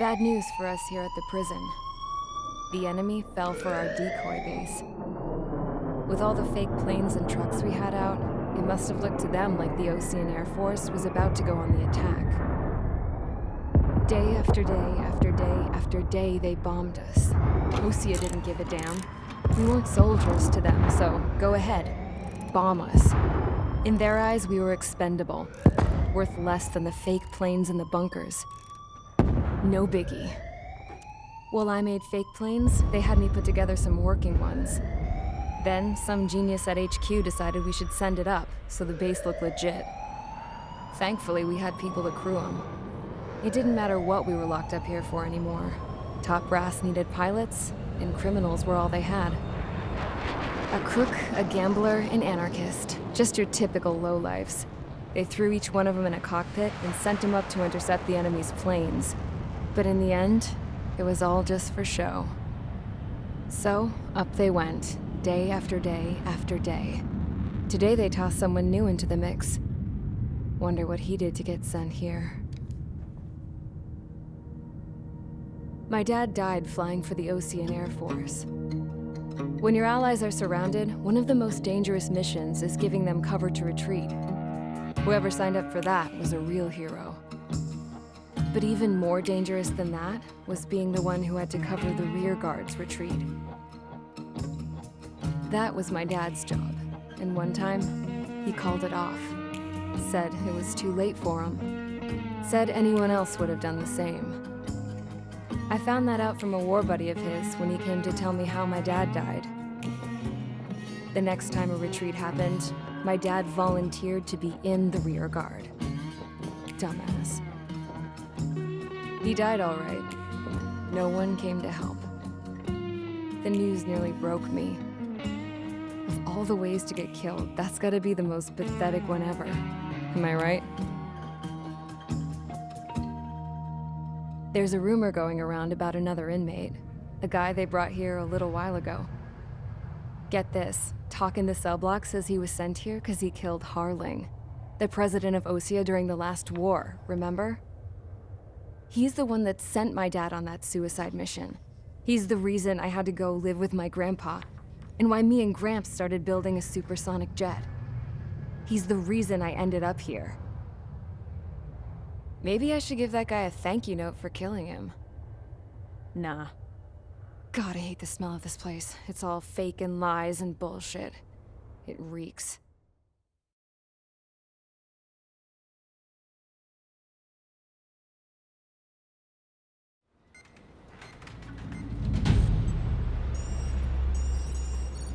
Bad news for us here at the prison. The enemy fell for our decoy base. With all the fake planes and trucks we had out, it must have looked to them like the Osean Air Force was about to go on the attack. Day after day after day after day, they bombed us. Osea didn't give a damn. We weren't soldiers to them, so go ahead. Bomb us. In their eyes, we were expendable. Worth less than the fake planes in the bunkers. No biggie. While I made fake planes, they had me put together some working ones. Then, some genius at HQ decided we should send it up, so the base looked legit. Thankfully, we had people to crew them. It didn't matter what we were locked up here for anymore. Top brass needed pilots, and criminals were all they had. A crook, a gambler, an anarchist. Just your typical lowlifes. They threw each one of them in a cockpit and sent them up to intercept the enemy's planes. But in the end, it was all just for show. So, up they went, day after day after day. Today they tossed someone new into the mix. Wonder what he did to get sent here. My dad died flying for the Osean Air Force. When your allies are surrounded, one of the most dangerous missions is giving them cover to retreat. Whoever signed up for that was a real hero. But even more dangerous than that was being the one who had to cover the rear guard's retreat. That was my dad's job, and one time, he called it off. Said it was too late for him. Said anyone else would have done the same. I found that out from a war buddy of his when he came to tell me how my dad died. The next time a retreat happened, my dad volunteered to be in the rear guard. Dumbass. He died all right. No one came to help. The news nearly broke me. Of all the ways to get killed, that's gotta be the most pathetic one ever. Am I right? There's a rumor going around about another inmate. A guy they brought here a little while ago. Get this, Talk in the cell block says he was sent here because he killed Harling, the president of Osea during the last war, remember? He's the one that sent my dad on that suicide mission. He's the reason I had to go live with my grandpa, and why me and Gramps started building a supersonic jet. He's the reason I ended up here. Maybe I should give that guy a thank you note for killing him. Nah. God, I hate the smell of this place. It's all fake and lies and bullshit. It reeks.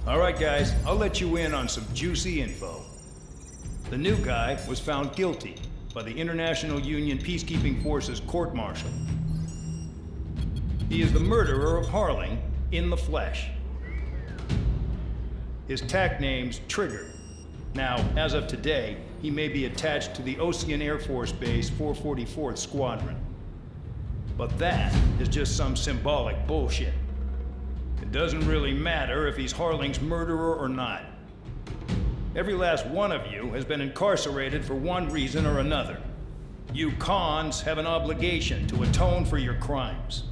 All right, guys, I'll let you in on some juicy info. The new guy was found guilty by the International Union Peacekeeping Forces court-martial. He is the murderer of Harling in the flesh. His TAC name's Trigger. Now, as of today, he may be attached to the Osean Air Force Base 444th Squadron. But that is just some symbolic bullshit. It doesn't really matter if he's Harling's murderer or not. Every last one of you has been incarcerated for one reason or another. You cons have an obligation to atone for your crimes.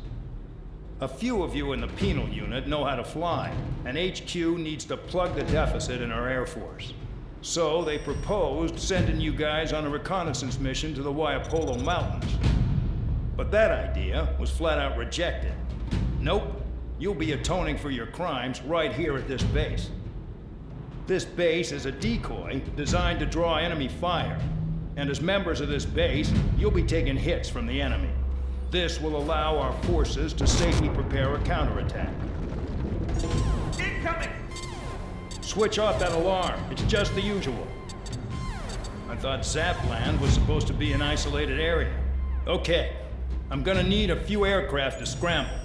A few of you in the penal unit know how to fly, and HQ needs to plug the deficit in our Air Force. So they proposed sending you guys on a reconnaissance mission to the Waiapolo Mountains. But that idea was flat out rejected. Nope. You'll be atoning for your crimes right here at this base. This base is a decoy designed to draw enemy fire. And as members of this base, you'll be taking hits from the enemy. This will allow our forces to safely prepare a counterattack. Incoming! Switch off that alarm. It's just the usual. I thought Zapland was supposed to be an isolated area. Okay, I'm gonna need a few aircraft to scramble.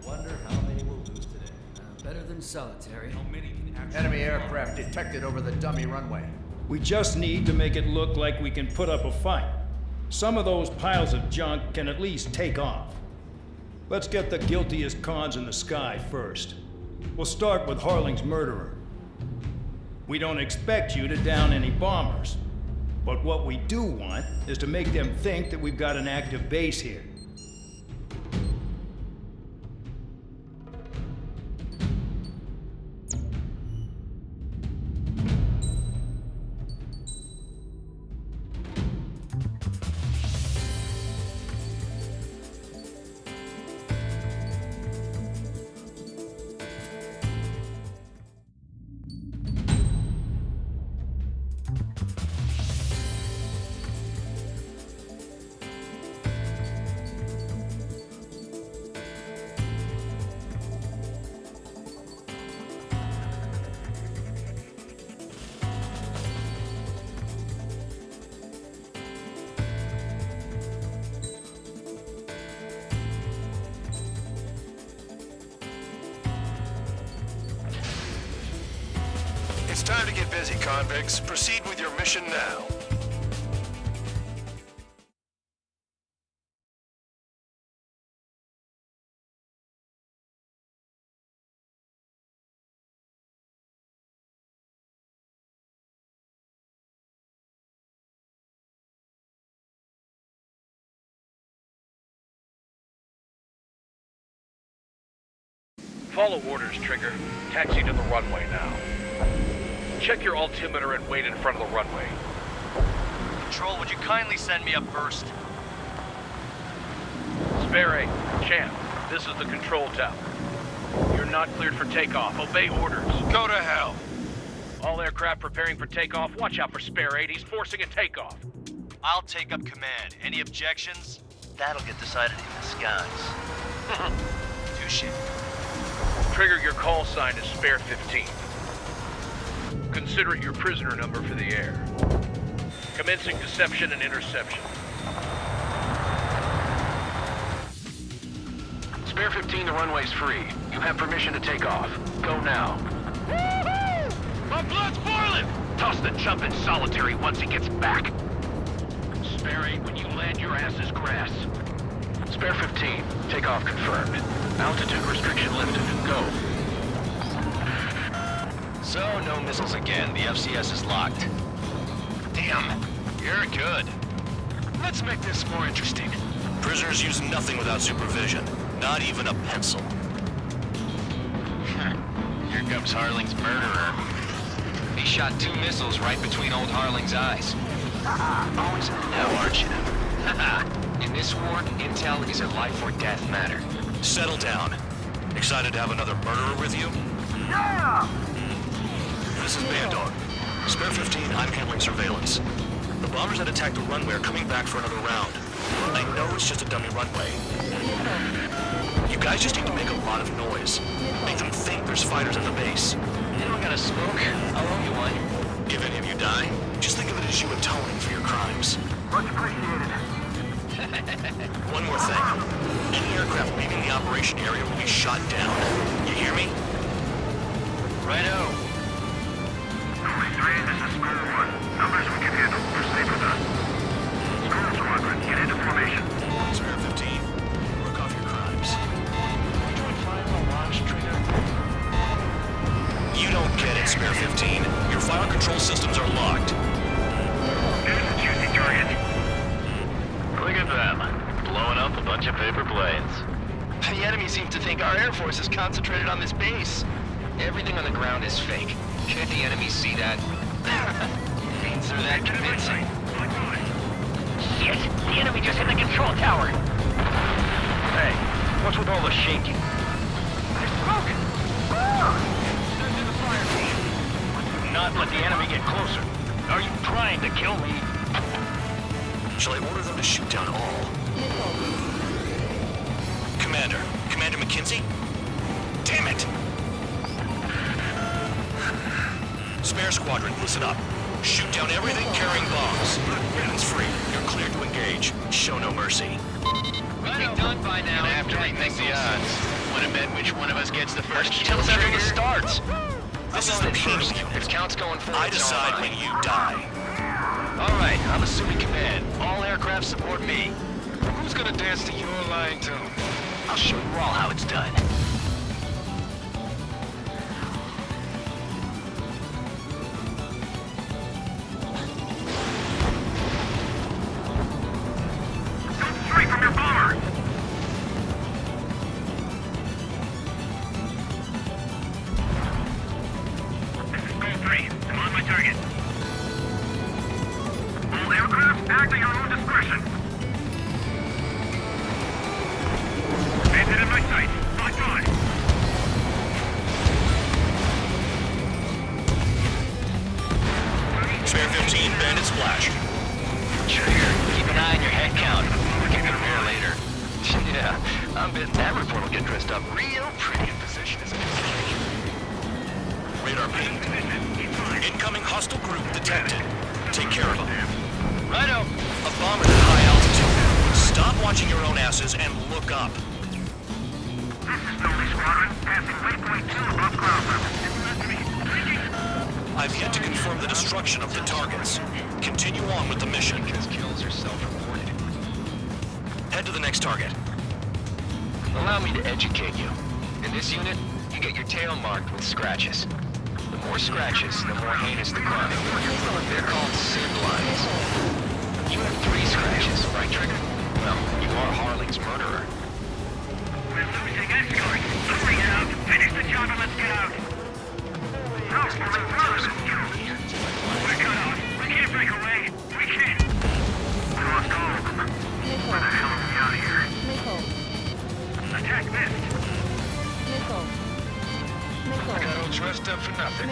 Wonder how many we'll lose today. Better than solitary. How many can actually... Enemy aircraft detected over the dummy runway. We just need to make it look like we can put up a fight. Some of those piles of junk can at least take off. Let's get the guiltiest cons in the sky first. We'll start with Harling's murderer. We don't expect you to down any bombers. But what we do want is to make them think that we've got an active base here. It's time to get busy, convicts. Proceed with your mission now. Follow orders, Trigger. Taxi to the runway now. Check your altimeter and wait in front of the runway. Control, would you kindly send me up first? Spare 8, Champ, this is the control tower. You're not cleared for takeoff. Obey orders. Go to hell. All aircraft preparing for takeoff. Watch out for Spare 8. He's forcing a takeoff. I'll take up command. Any objections? That'll get decided in the skies. Touche. Trigger, your call sign is Spare 15. Consider it your prisoner number for the air. Commencing deception and interception. Spare 15, the runway's free. You have permission to take off. Go now. My blood's boiling! Toss the chump in solitary once he gets back. Spare 8, when you land, your ass is grass. Spare 15, takeoff confirmed. Altitude restriction lifted. Go. So, no missiles again. The FCS is locked. Damn, you're good. Let's make this more interesting. Prisoners use nothing without supervision. Not even a pencil. Here comes Harling's murderer. He shot 2 missiles right between old Harling's eyes. Always in the know, aren't you? In this war, intel is a life or death matter. Settle down. Excited to have another murderer with you? Yeah! This is Bandog. Spare 15, I'm handling surveillance. The bombers that attacked the runway are coming back for another round. I know it's just a dummy runway. You guys just need to make a lot of noise. Make them think there's fighters at the base. Anyone got a smoke? I'll owe you one. If any of you die, just think of it as you atoning for your crimes. Much appreciated. One more thing. Any aircraft leaving the operation area will be shot down. You hear me? Righto. Police 3, this is Squadron 1. Numbers we can handle. Proceed with us. Squadron 1, get into formation. Spare 15, work off your crimes. Join fire on launch, Trigger. You don't get it, Spare 15. Your fire control systems are locked. There's a juicy target. Look at them. Blowing up a bunch of paper planes. The enemy seems to think our Air Force is concentrated on this base. Everything on the ground is fake. Can't the enemy see that? Means they're that convincing. Shit! The enemy just hit the control tower! Hey, what's with all the shaking? There's smoke! Send in the fire team. Do not let the enemy get closer. Are you trying to kill me? Shall I order them to shoot down all? Commander McKenzie? Damn it! Spare Squadron, listen up. Shoot down everything carrying bombs. Weapons free. You're cleared to engage. Show no mercy. Be done by now. Gonna have to rethink the odds. Wanna bet which one of us gets the first Tell us after this starts. This is the penal If unit. count's going forward, I decide when you die. All right, I'm assuming command. All aircraft support me. Who's gonna dance to your line tune? I'll show you all how it's done. Straight from your bomber! This is Gold 3. I'm on my target. All aircraft, act at your own discretion. Bandit in my sight. Locked on. Spare 15, Bandit splash. Trigger, keep an eye on your head count. We'll get them here later. Yeah, I'm betting that report will get dressed up real pretty in position, isn't it? Radar ping. Incoming hostile group detected. Take care of them. Righto. A bomber at high altitude. Stop watching your own asses and look up. This is Stony Squadron, passing waypoint 2 above ground level. I I've yet to confirm the destruction of the targets. Continue on with the mission. Because kills are self-reported. Head to the next target. Allow me to educate you. In this unit, you get your tail marked with scratches. The more scratches, the more heinous the crime. They're called SID lines. You have 3 scratches, right, Trigger? Well, you are Harling's murderer. We're losing escort. Hurry up. Finish the job and let's get out. No, we're cut off. We can't break away. We can't. We lost all of them. Where the hell are we out of here? Attack missed. I got all dressed up for nothing.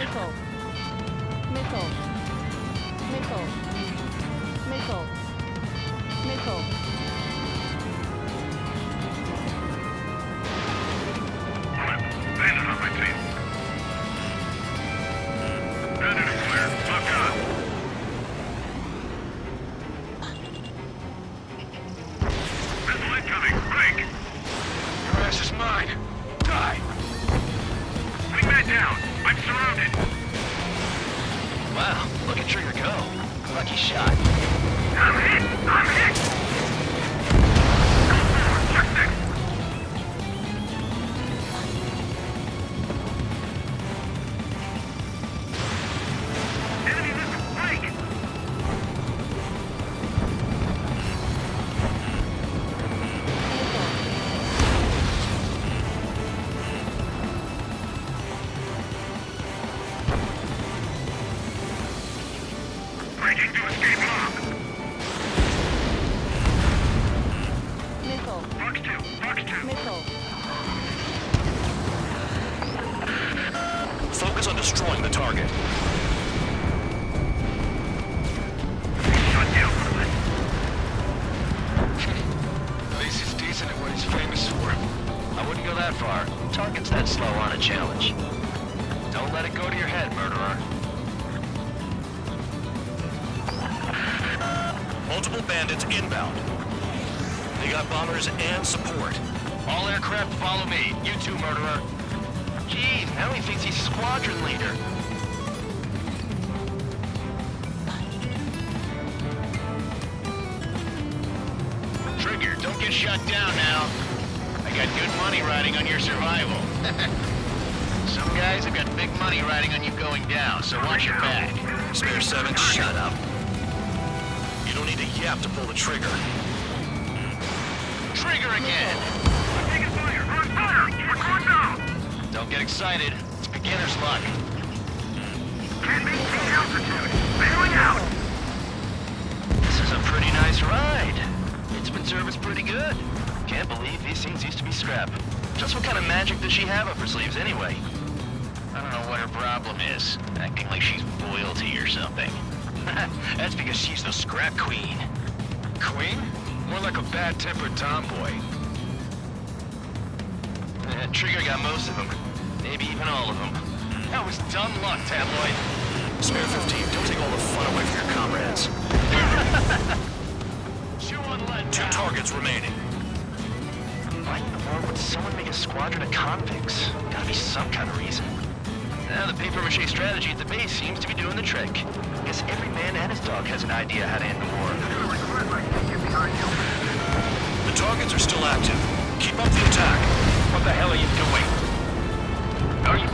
Bandit on my team. Bandit is clear. Lock on. Missile incoming. Break. Your ass is mine. Die! Wingman down. I'm surrounded. Wow, look at Trigger go. Lucky shot. I'm hit. I'm hit. Go forward. What's next? Enemy missile. Break. Breaking to escape lock. Box 2. Box 2. Focus on destroying the target. Shut down for this. At least he's decent at what he's famous for. I wouldn't go that far. Target's that slow on a challenge. Don't let it go to your head, murderer. Multiple bandits inbound. They got bombers and support. All aircraft follow me. You too, murderer. Jeez, now he thinks he's squadron leader. Trigger, don't get shut down now. I got good money riding on your survival. Some guys have got big money riding on you going down, so watch your back. Spare 7, shut up. You don't need a yap to pull the trigger. Trigger again! I'm taking fire. On fire. We're going down. Don't get excited. It's beginner's luck. Can't maintain altitude. Bailing out. This is a pretty nice ride. It's been serviced pretty good. Can't believe these things used to be scrap. Just what kind of magic does she have up her sleeves anyway? I don't know what her problem is. Acting like she's royalty or something. That's because she's the scrap queen. Queen? More like a bad-tempered tomboy. Trigger got most of them. Maybe even all of them. That was dumb luck, Tabloid. Spare 15, don't take all the fun away from your comrades. Chew on lead, 2 pal. targets remaining. Why in the world would someone make a squadron of convicts? Gotta be some kind of reason. Now the papier-mâché strategy at the base seems to be doing the trick. Guess every man and his dog has an idea how to end the war. The targets are still active. Keep up the attack. What the hell are you doing? Are you...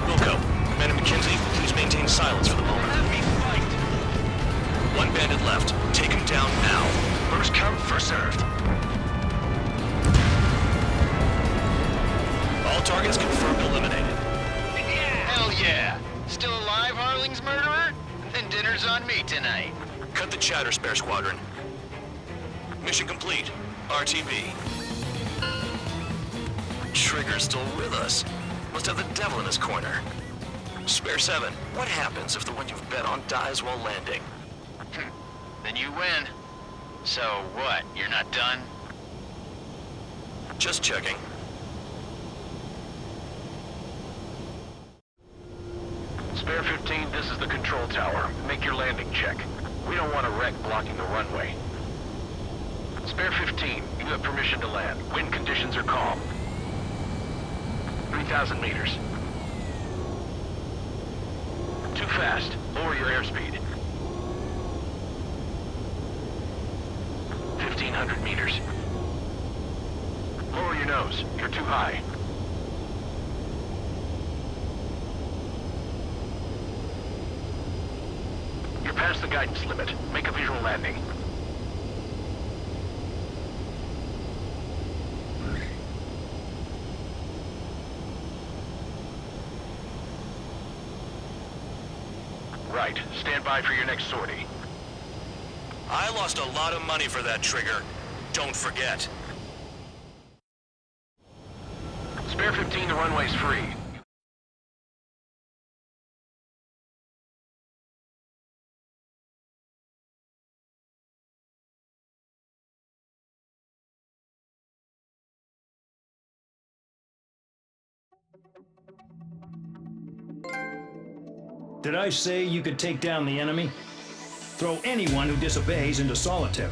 Wilco, Commander McKenzie, please maintain silence for the moment. Let me fight! 1 bandit left. Take him down now. First come, first served. All targets confirmed eliminated. Hell yeah! Still alive, Harling's murderer? Then dinner's on me tonight. Cut the chatter, Spare Squadron. Mission complete. RTB. Trigger's still with us. Must have the devil in his corner. Spare 7, what happens if the one you've bet on dies while landing? Then you win. So what, you're not done? Just checking. Spare 15, this is the control tower. Make your landing check. We don't want a wreck blocking the runway. Spare 15, you have permission to land. Wind conditions are calm. 3,000 meters. Too fast. Lower your airspeed. 1,500 meters. Lower your nose. You're too high. You're past the guidance limit. Make a visual landing. Right. Stand by for your next sortie. I lost a lot of money for that trigger. Don't forget. Spare 15, the runway's free. Did I say you could take down the enemy? Throw anyone who disobeys into solitary.